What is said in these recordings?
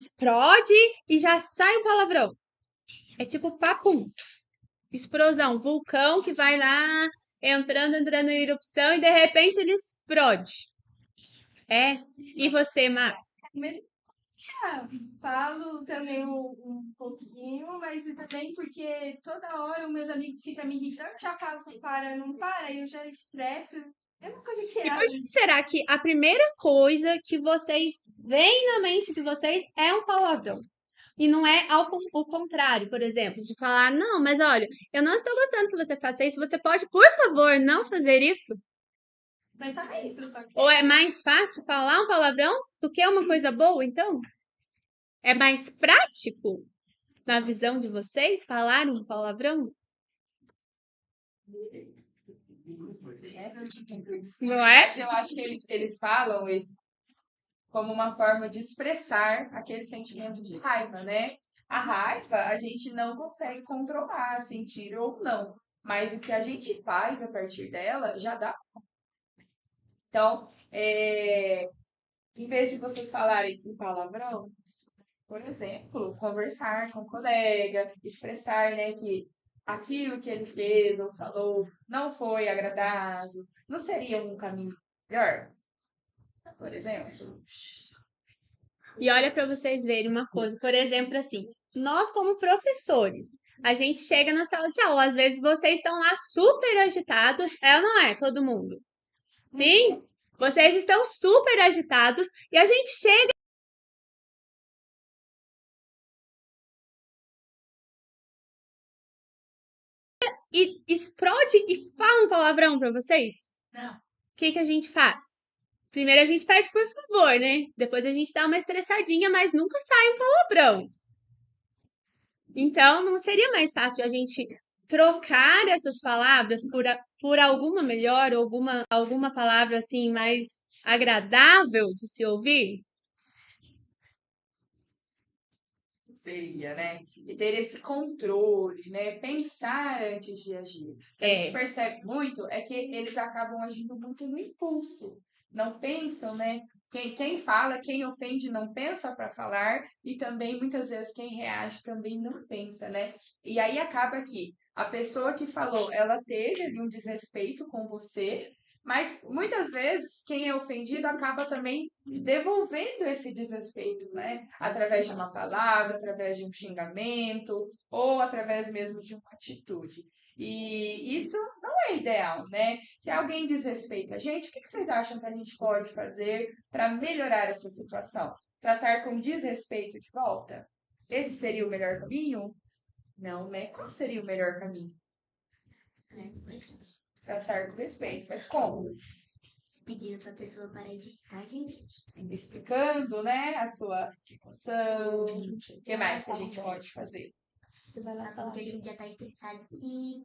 explode e já sai um palavrão. É tipo papum, explosão, vulcão que vai lá entrando em erupção e de repente ele explode. É? E você, Mar? Falo também um pouquinho, mas também porque toda hora os meus amigos ficam me irritando, já falo assim, para, não para, eu já estresso. É uma coisa que E por que será que a primeira coisa que vocês veem na mente de vocês é um palavrão? E não é o contrário, por exemplo, de falar, não, mas olha, eu não estou gostando que você faça isso, você pode, por favor, não fazer isso? Mas só é isso, só que Ou é mais fácil falar um palavrão do que uma coisa boa, então? É mais prático, na visão de vocês, falar um palavrão? Não é? Mas eu acho que eles falam isso como uma forma de expressar aquele sentimento de raiva, né? A raiva a gente não consegue controlar, sentir ou não. Mas o que a gente faz a partir dela já dá. Então, em vez de vocês falarem em palavrão, por exemplo, conversar com o colega, expressar, né, que aquilo que ele fez ou falou não foi agradável, não seria um caminho melhor, por exemplo? E olha para vocês verem uma coisa, por exemplo, assim, nós como professores, a gente chega na sala de aula, às vezes vocês estão lá super agitados, é ou não é, todo mundo? Sim? Vocês estão super agitados e a gente chega e explode e fala um palavrão para vocês? Não. O que a gente faz? Primeiro a gente pede por favor, né? Depois a gente dá uma estressadinha, mas nunca sai um palavrão. Então, não seria mais fácil a gente trocar essas palavras por alguma melhor, alguma palavra assim mais agradável de se ouvir? Seria, né? E ter esse controle, né? Pensar antes de agir. O que a gente percebe muito é que eles acabam agindo muito no impulso. Não pensam, né? Quem fala, quem ofende não pensa para falar e também muitas vezes quem reage também não pensa, né? E aí acaba que a pessoa que falou, ela teve ali um desrespeito com você, mas muitas vezes quem é ofendido acaba também devolvendo esse desrespeito, né? Através de uma palavra, através de um xingamento ou através mesmo de uma atitude. E isso não é ideal, né? Se alguém desrespeita a gente, o que vocês acham que a gente pode fazer para melhorar essa situação? Tratar com desrespeito de volta? Esse seria o melhor caminho? Não, né? Qual seria o melhor caminho? Tratar com respeito. Mas como? Pedindo para a pessoa parar de irritar a gente. Explicando, né, a sua situação. O que mais que a gente pode fazer? Falando que a gente já tá estressado aqui,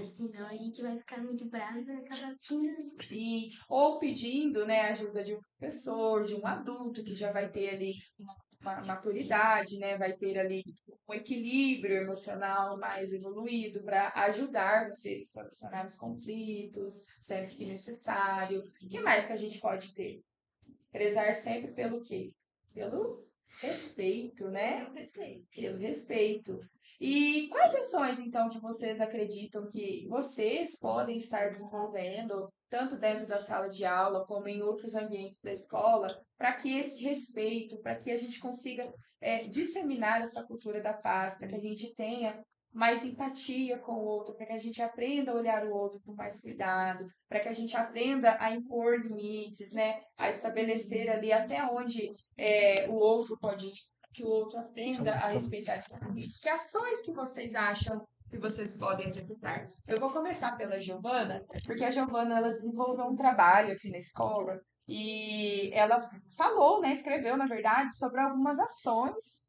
senão a gente vai ficar muito bravo e vai acabar xingando. Sim, ou pedindo, né, a ajuda de um professor, de um adulto que já vai ter ali uma maturidade, né, vai ter ali um equilíbrio emocional mais evoluído para ajudar vocês a solucionar os conflitos sempre que necessário. O que mais que a gente pode ter? Prezar sempre pelo quê? Pelo respeito, né? Pelo respeito. E quais ações, então, que vocês acreditam que vocês podem estar desenvolvendo, tanto dentro da sala de aula como em outros ambientes da escola, para que esse respeito, para que a gente consiga disseminar essa cultura da paz, para que a gente tenha mais empatia com o outro, para que a gente aprenda a olhar o outro com mais cuidado, para que a gente aprenda a impor limites, né? A estabelecer ali até onde o outro pode ir, que o outro aprenda a respeitar esses limites. Que ações que vocês acham que vocês podem executar? Eu vou começar pela Giovana, porque a Giovana ela desenvolveu um trabalho aqui na escola e ela falou, né, escreveu, na verdade, sobre algumas ações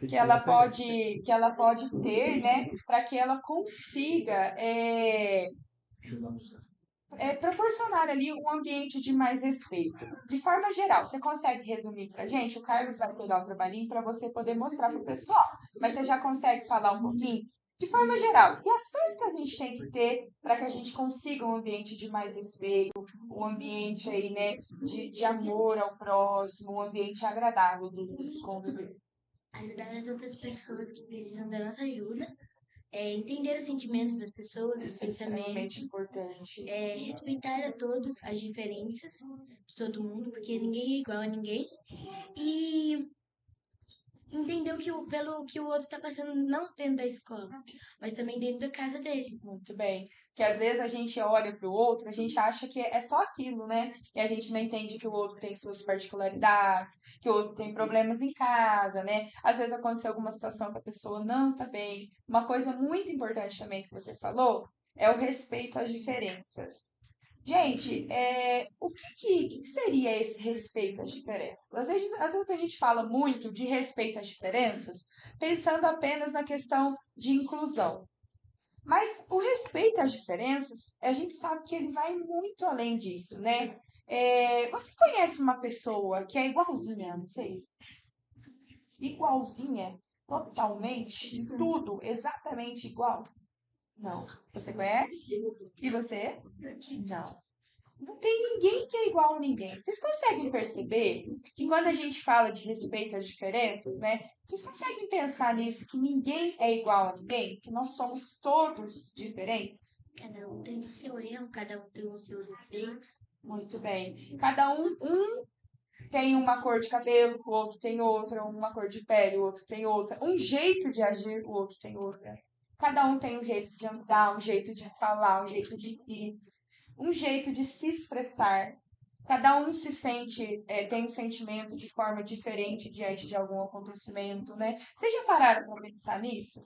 que ela pode ter, né, para que ela consiga proporcionar ali um ambiente de mais respeito. De forma geral, você consegue resumir para a gente? O Carlos vai pegar o trabalhinho para você poder mostrar para o pessoal, mas você já consegue falar um pouquinho De forma geral, que ações que a gente tem que ter para que a gente consiga um ambiente de mais respeito, um ambiente aí, né, de amor ao próximo, um ambiente agradável de se conviver? Ajudar as outras pessoas que precisam da nossa ajuda, entender os sentimentos das pessoas, os Isso é extremamente pensamentos, importante. respeitar a todos as diferenças de todo mundo, porque ninguém é igual a ninguém, e entender pelo que o outro está passando, não dentro da escola, mas também dentro da casa dele. Muito bem. Que às vezes a gente olha para o outro, a gente acha que é só aquilo, né? E a gente não entende que o outro tem suas particularidades, que o outro tem problemas em casa, né? Às vezes aconteceu alguma situação que a pessoa não tá bem. Uma coisa muito importante também que você falou é o respeito às diferenças. Gente, o que seria esse respeito às diferenças? Às vezes a gente fala muito de respeito às diferenças, pensando apenas na questão de inclusão. Mas o respeito às diferenças, a gente sabe que ele vai muito além disso, né? Você conhece uma pessoa que é igualzinha a vocês? Igualzinha, totalmente, tudo exatamente igual? Não. Você conhece? E você? Não. Não tem ninguém que é igual a ninguém. Vocês conseguem perceber que quando a gente fala de respeito às diferenças, né? Vocês conseguem pensar nisso, que ninguém é igual a ninguém? Que nós somos todos diferentes? Cada um tem o seu erro, cada um tem os seus defeitos. Muito bem. Cada um tem uma cor de cabelo, o outro tem outra, uma cor de pele, o outro tem outra, um jeito de agir, o outro tem outra. Cada um tem um jeito de andar, um jeito de falar, um jeito de ir, um jeito de se expressar. Cada um se sente, tem um sentimento de forma diferente diante de algum acontecimento, né? Vocês já pararam para pensar nisso?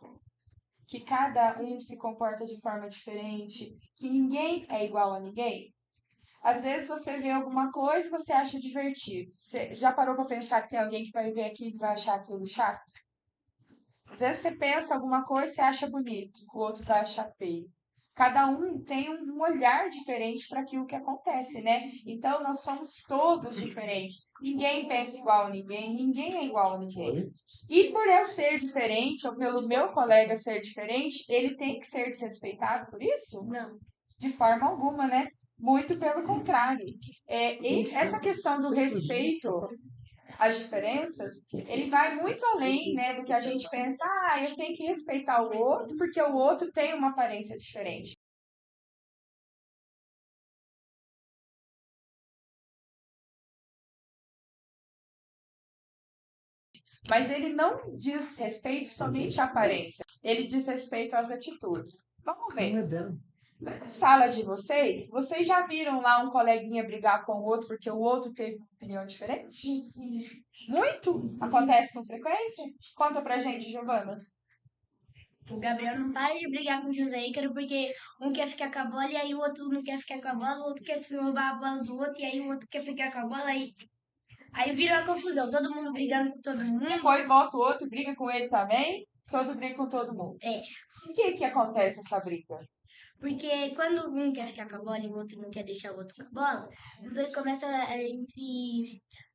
Que cada um se comporta de forma diferente, que ninguém é igual a ninguém? Às vezes você vê alguma coisa e você acha divertido. Você já parou para pensar que tem alguém que vai ver aquilo e vai achar aquilo chato? Às vezes você pensa alguma coisa e você acha bonito, o outro vai achar feio. Cada um tem um olhar diferente para aquilo que acontece, né? Então nós somos todos diferentes. Ninguém pensa igual a ninguém, ninguém é igual a ninguém. E por eu ser diferente, ou pelo meu colega ser diferente, ele tem que ser desrespeitado por isso? Não. De forma alguma, né? Muito pelo contrário. E essa questão do respeito às diferenças, ele vai muito além, né, do que a gente pensa, eu tenho que respeitar o outro porque o outro tem uma aparência diferente. Mas ele não diz respeito somente à aparência, ele diz respeito às atitudes. Vamos ver. Na sala de vocês já viram lá um coleguinha brigar com o outro porque o outro teve uma opinião diferente? Muito? Acontece com frequência? Conta pra gente, Giovana. O Gabriel não para de brigar com o José Ícaro porque um quer ficar com a bola e aí o outro não quer ficar com a bola, o outro quer roubar a bola do outro e aí o outro quer ficar com a bola aí vira uma confusão, todo mundo brigando com todo mundo. Depois volta o outro, briga com ele também, todo briga com todo mundo. Por que acontece essa briga? Porque quando um quer ficar com a bola e o outro não quer deixar o outro com a bola, os dois começam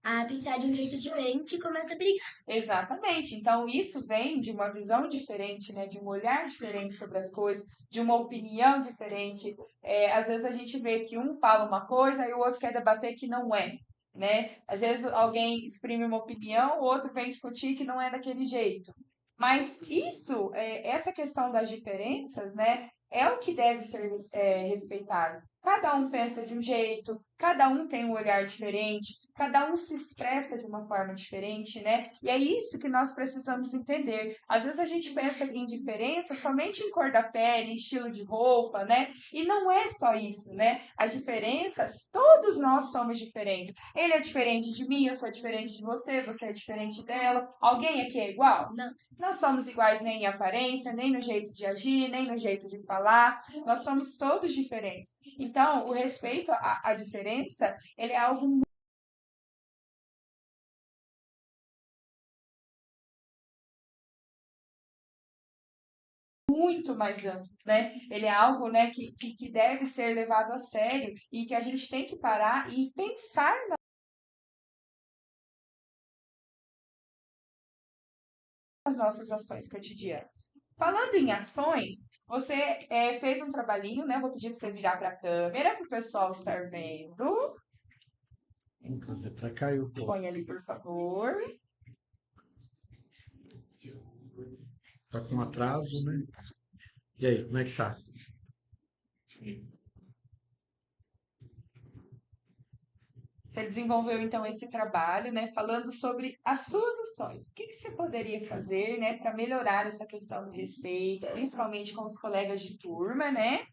a pensar de um jeito diferente e começam a brigar. Exatamente. Então, isso vem de uma visão diferente, né? De um olhar diferente sobre as coisas, de uma opinião diferente. Às vezes a gente vê que um fala uma coisa e o outro quer debater que não é, né? Às vezes alguém exprime uma opinião, o outro vem discutir que não é daquele jeito. Mas isso, essa questão das diferenças, né? É o que deve ser respeitado. Cada um pensa de um jeito, cada um tem um olhar diferente, cada um se expressa de uma forma diferente, né? E é isso que nós precisamos entender. Às vezes a gente pensa em diferença somente em cor da pele, estilo de roupa, né? E não é só isso, né? As diferenças, todos nós somos diferentes. Ele é diferente de mim, eu sou diferente de você é diferente dela. Alguém aqui é igual? Não. Não somos iguais nem em aparência, nem no jeito de agir, nem no jeito de falar. Nós somos todos diferentes. Então, o respeito à diferença, ele é algo muito mais amplo, né? Ele é algo, né, que deve ser levado a sério e que a gente tem que parar e pensar nas nossas ações cotidianas. Falando em ações, você fez um trabalhinho, né? Vou pedir para você virar para a câmera, para o pessoal estar vendo. Vamos trazer para cá e o Põe ali, por favor. tá com atraso, né? E aí, como é que tá? Você desenvolveu, então, esse trabalho, né? Falando sobre as suas ações. O que que você poderia fazer, né? Para melhorar essa questão do respeito, principalmente com os colegas de turma, né?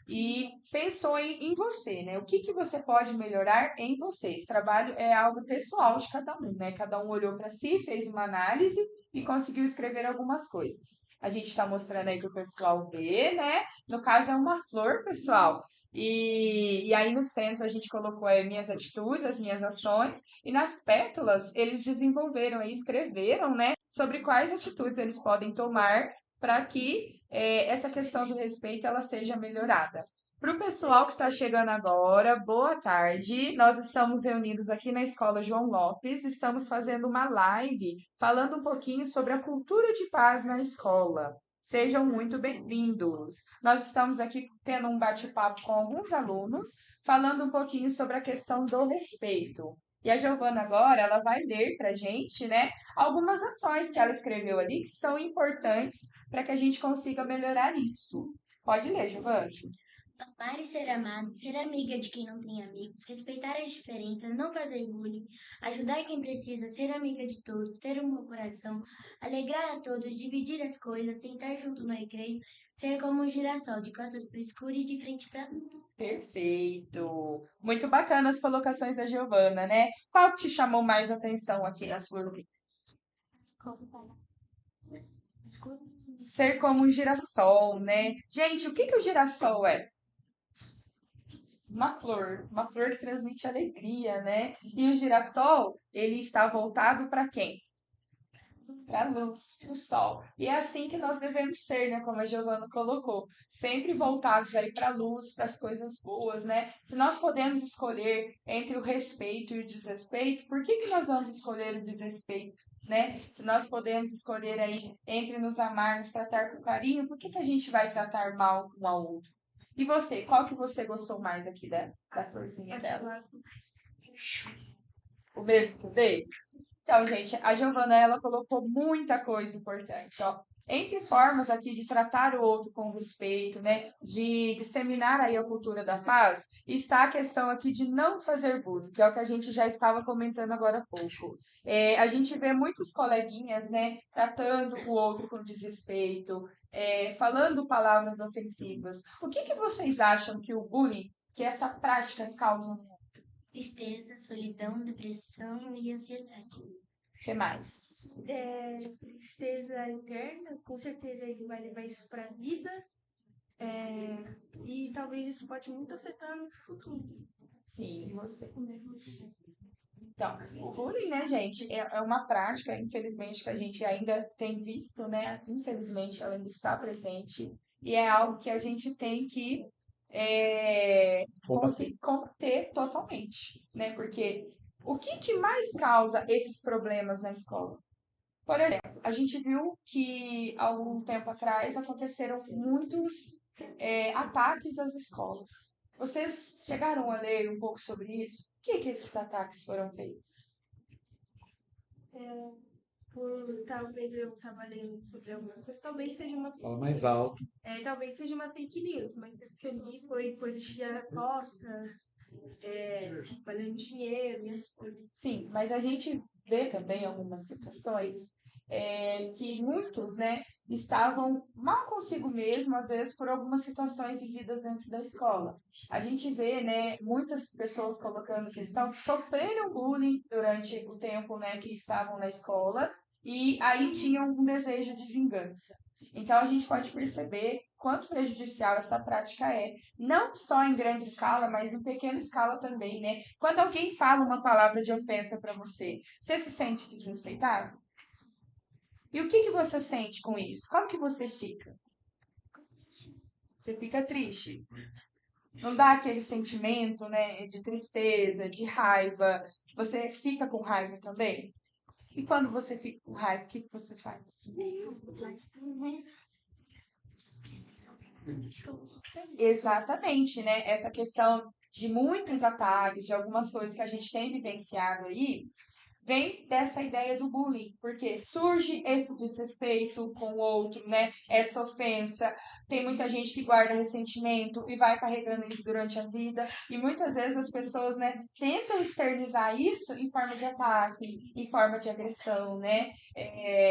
E pensou em você, né? O que que você pode melhorar em você? Esse trabalho é algo pessoal de cada um, né? Cada um olhou para si, fez uma análise e conseguiu escrever algumas coisas. A gente está mostrando aí para o pessoal ver, né? No caso, é uma flor, pessoal. E aí no centro a gente colocou aí minhas atitudes, as minhas ações, e nas pétalas eles desenvolveram e escreveram, né, sobre quais atitudes eles podem tomar para que essa questão do respeito ela seja melhorada. Para o pessoal que está chegando agora, boa tarde. Nós estamos reunidos aqui na Escola João Lopes, estamos fazendo uma live falando um pouquinho sobre a cultura de paz na escola. Sejam muito bem-vindos. Nós estamos aqui tendo um bate-papo com alguns alunos, falando um pouquinho sobre a questão do respeito. E a Giovana agora, ela vai ler para a gente, né, algumas ações que ela escreveu ali que são importantes para que a gente consiga melhorar isso. Pode ler, Giovana. Amar e ser amado, ser amiga de quem não tem amigos, respeitar as diferenças, não fazer bullying, ajudar quem precisa, ser amiga de todos, ter um bom coração, alegrar a todos, dividir as coisas, sentar junto no recreio, ser como um girassol, de costas para o escuro e de frente para a luz. Perfeito. Muito bacana as colocações da Giovana, né? Qual que te chamou mais atenção aqui nas florzinhas? Ser como um girassol, né? Gente, o que que o girassol é? Uma flor que transmite alegria, né? E o girassol, ele está voltado para quem? Para a luz, para o sol. E é assim que nós devemos ser, né? Como a Giovana colocou, sempre voltados aí para a luz, para as coisas boas, né? Se nós podemos escolher entre o respeito e o desrespeito, por que que nós vamos escolher o desrespeito, né? Se nós podemos escolher aí entre nos amar, nos tratar com carinho, por que que a gente vai tratar mal um ao outro? E você, qual que você gostou mais aqui da florzinha dela? O mesmo que eu dei? Então, gente, a Giovana, ela colocou muita coisa importante, ó. Entre formas aqui de tratar o outro com respeito, né, de disseminar aí a cultura da paz, está a questão aqui de não fazer bullying, que é o que a gente já estava comentando agora há pouco. A gente vê muitos coleguinhas, né, tratando o outro com desrespeito, falando palavras ofensivas. O que que vocês acham que o bullying, que essa prática causa? Tristeza, solidão, depressão e ansiedade. O que mais? Tristeza interna, com certeza ele vai levar isso para a vida. E talvez isso pode muito afetar no futuro. Sim, você. Então, o bullying, né, gente, é uma prática, infelizmente, que a gente ainda tem visto, né? Infelizmente, ela ainda está presente. E é algo que a gente tem que combater totalmente, né? Porque o que mais causa esses problemas na escola? Por exemplo, a gente viu que há algum tempo atrás aconteceram muitos ataques às escolas. Vocês chegaram a ler um pouco sobre isso? Por que esses ataques foram feitos? Talvez eu estava lendo sobre algumas coisas, talvez seja uma Fala mais alto. talvez seja uma fake news, mas o que eu li foi coisas de apostas, valendo dinheiro e as coisas. Sim, mas a gente vê também algumas situações que muitos, né, estavam mal consigo mesmo, às vezes por algumas situações vividas dentro da escola. A gente vê, né, muitas pessoas colocando questão que sofreram bullying durante o tempo, né, que estavam na escola e aí tinham um desejo de vingança. Então a gente pode perceber quanto prejudicial essa prática é, não só em grande escala, mas em pequena escala também, né? Quando alguém fala uma palavra de ofensa para você, você se sente desrespeitado? E o que você sente com isso? Como que você fica? Você fica triste. Não dá aquele sentimento, né, de tristeza, de raiva. Você fica com raiva também? E quando você fica com raiva, o que você faz? Exatamente, né? Essa questão de muitos ataques, de algumas coisas que a gente tem vivenciado aí, vem dessa ideia do bullying, porque surge esse desrespeito com o outro, né? Essa ofensa. Tem muita gente que guarda ressentimento e vai carregando isso durante a vida, e muitas vezes as pessoas, né, tentam externizar isso em forma de ataque, em forma de agressão, né?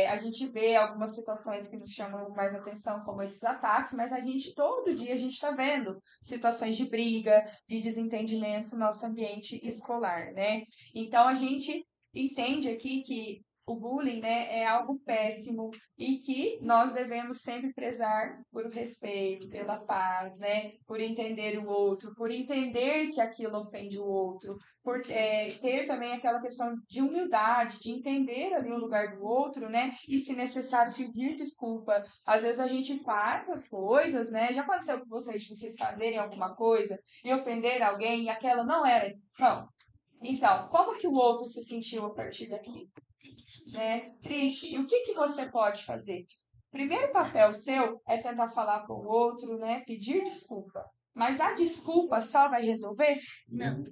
A gente vê algumas situações que nos chamam mais atenção, como esses ataques, mas a gente, todo dia, a gente está vendo situações de briga, de desentendimentos no nosso ambiente escolar, né? Então, a gente entende aqui que o bullying, né, é algo péssimo e que nós devemos sempre prezar por o respeito, pela paz, né, por entender o outro, por entender que aquilo ofende o outro, por ter também aquela questão de humildade, de entender ali o lugar do outro, né, e se necessário pedir desculpa. Às vezes a gente faz as coisas, né, já aconteceu com vocês, de vocês fazerem alguma coisa e ofender alguém e aquela não era a intenção. Então, como que o outro se sentiu a partir daqui? Né? Triste. E o que você pode fazer? Primeiro papel seu é tentar falar com o outro, né? Pedir desculpa. Mas a desculpa só vai resolver? Não.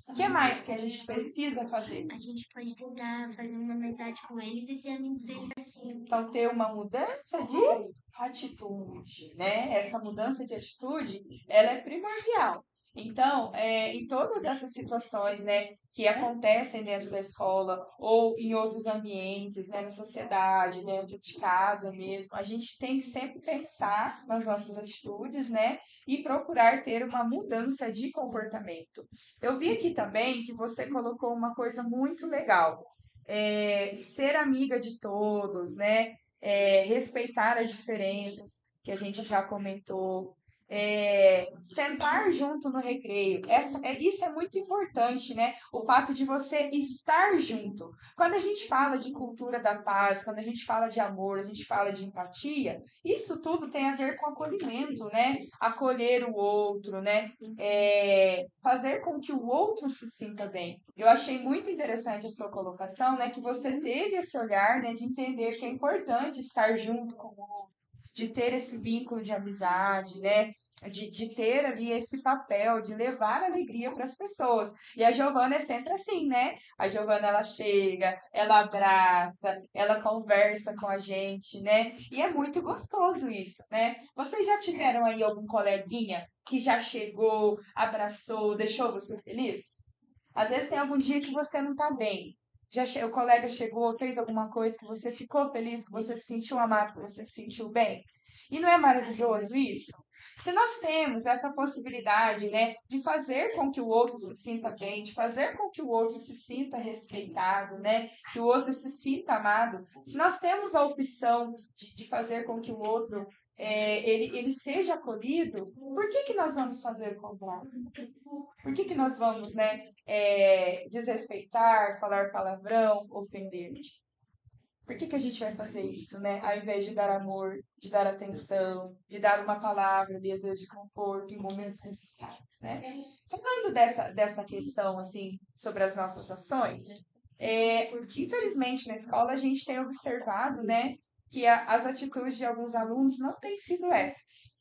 O que mais que a gente precisa fazer? A gente pode tentar fazer uma amizade com eles e ser amigo deles assim. Então, ter uma mudança de atitude, né? Essa mudança de atitude, ela é primordial. Então, em todas essas situações, né, que acontecem dentro da escola ou em outros ambientes, né, na sociedade, dentro de casa mesmo, a gente tem que sempre pensar nas nossas atitudes, né, e procurar ter uma mudança de comportamento. Eu vi aqui também que você colocou uma coisa muito legal. Ser amiga de todos, né? Respeitar as diferenças que a gente já comentou, sentar junto no recreio. Isso é muito importante, né? O fato de você estar junto. Quando a gente fala de cultura da paz, quando a gente fala de amor, a gente fala de empatia, isso tudo tem a ver com acolhimento, né? Acolher o outro, né? Fazer com que o outro se sinta bem. Eu achei muito interessante a sua colocação, né? Que você teve esse olhar, né? De entender que é importante estar junto com o outro, de ter esse vínculo de amizade, né? De ter ali esse papel, de levar alegria para as pessoas. E a Giovana é sempre assim, né? A Giovana, ela chega, ela abraça, ela conversa com a gente, né? E é muito gostoso isso, né? Vocês já tiveram aí algum coleguinha que já chegou, abraçou, deixou você feliz? Às vezes tem algum dia que você não tá bem. O colega chegou, fez alguma coisa que você ficou feliz, que você se sentiu amado, que você se sentiu bem. E não é maravilhoso isso? Se nós temos essa possibilidade, né, de fazer com que o outro se sinta bem, de fazer com que o outro se sinta respeitado, né, que o outro se sinta amado, se nós temos a opção de fazer com que o outro ele seja acolhido, por que nós vamos fazer o contrário? Por que nós vamos, né, desrespeitar, falar palavrão, ofender? Por que a gente vai fazer isso, né? Ao invés de dar amor, de dar atenção, de dar uma palavra, de vezes de conforto em momentos necessários, né? Falando dessa questão, assim, sobre as nossas ações, infelizmente na escola a gente tem observado, né, que as atitudes de alguns alunos não têm sido essas.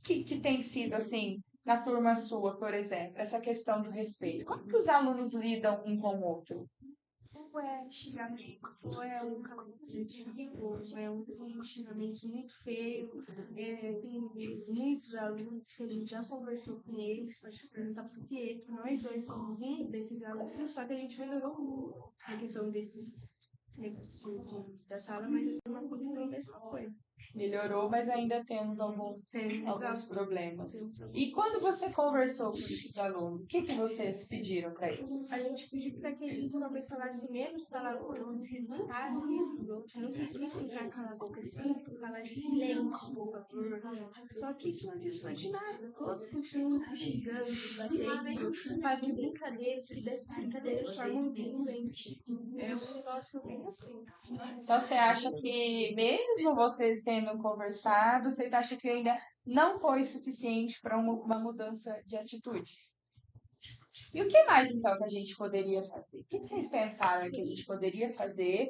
Que tem sido, assim, na turma sua, por exemplo, essa questão do respeito? Como que os alunos lidam um com o outro? Ou é xingamento, ou é um calafrio, ou é um xingamento muito feio. Tem muitos alunos que a gente já conversou com eles, pode perguntar por que eles, nós dois somos um desses alunos, só que a gente melhorou muito a questão desses negócios da sala, mas não continua a mesma coisa. Melhorou, mas ainda temos alguns problemas. E quando você conversou com esses alunos, o que vocês pediram para eles? A gente pediu para que eles talvez falassem menos palavrões, respeitassem os outros, não pedissem para calar a boca assim, falar de silêncio, por favor. Só que isso não adianta de nada. Todos continuam se xingando, se batendo, fazem brincadeiras, que dessas brincadeiras formam vínculo. É um negócio bem assim. Então, você acha que, mesmo vocês tendo conversado, vocês acham que ainda não foi suficiente para uma mudança de atitude? E o que mais, então, que a gente poderia fazer? O que vocês pensaram que a gente poderia fazer,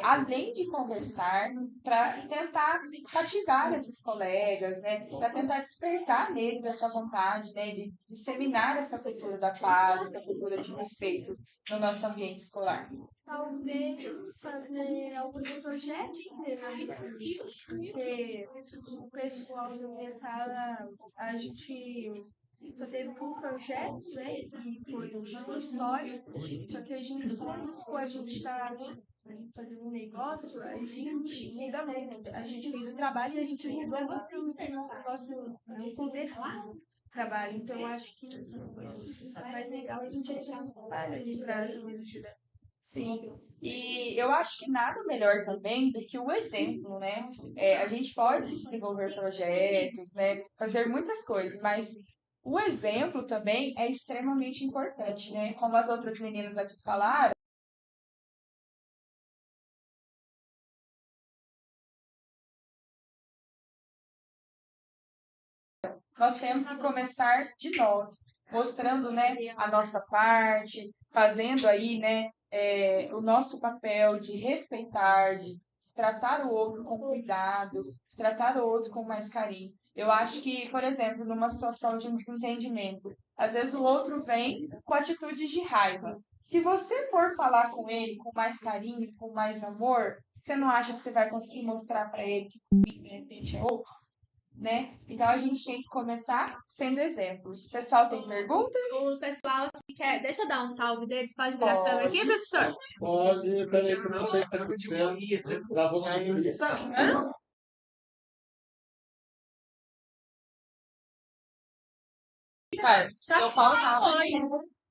além de conversar, para tentar cativar esses colegas, né? Para tentar despertar neles essa vontade, né? De disseminar essa cultura da paz, essa cultura de respeito no nosso ambiente escolar. Talvez fazer algum projeto porque o pessoal da minha sala, a gente só teve um projeto, né? E foi um histórico. Só que a gente, como a gente está fazendo um negócio, a gente ainda não. A gente fez o trabalho e a gente mudou muito o negócio, o contexto do trabalho. Então, eu acho que isso é mais legal a gente achar um trabalho ali para nos ajudar. Sim, e eu acho que nada melhor também do que o exemplo, né? A gente pode desenvolver projetos, né? Fazer muitas coisas, mas o exemplo também é extremamente importante, né? Como as outras meninas aqui falaram, nós temos que começar de nós, mostrando, né, a nossa parte, fazendo aí, né, o nosso papel de respeitar, de tratar o outro com cuidado, de tratar o outro com mais carinho. Eu acho que, por exemplo, numa situação de um desentendimento, às vezes o outro vem com atitudes de raiva. Se você for falar com ele com mais carinho, com mais amor, você não acha que você vai conseguir mostrar para ele que de repente é outro? Né? Então a gente tem que começar sendo exemplos. O pessoal tem perguntas? O pessoal que quer. Deixa eu dar um salve deles. Pode virar a câmera aqui, Pode. professor? Pode, peraí, que eu não sei o que está acontecendo. Para você. Carlos, eu falo rápido. Oi.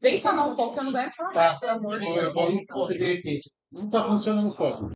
Vem falar um pouco, eu não vai falar mais, pelo amor de Deus. Eu vou conseguir aqui. Não está funcionando como?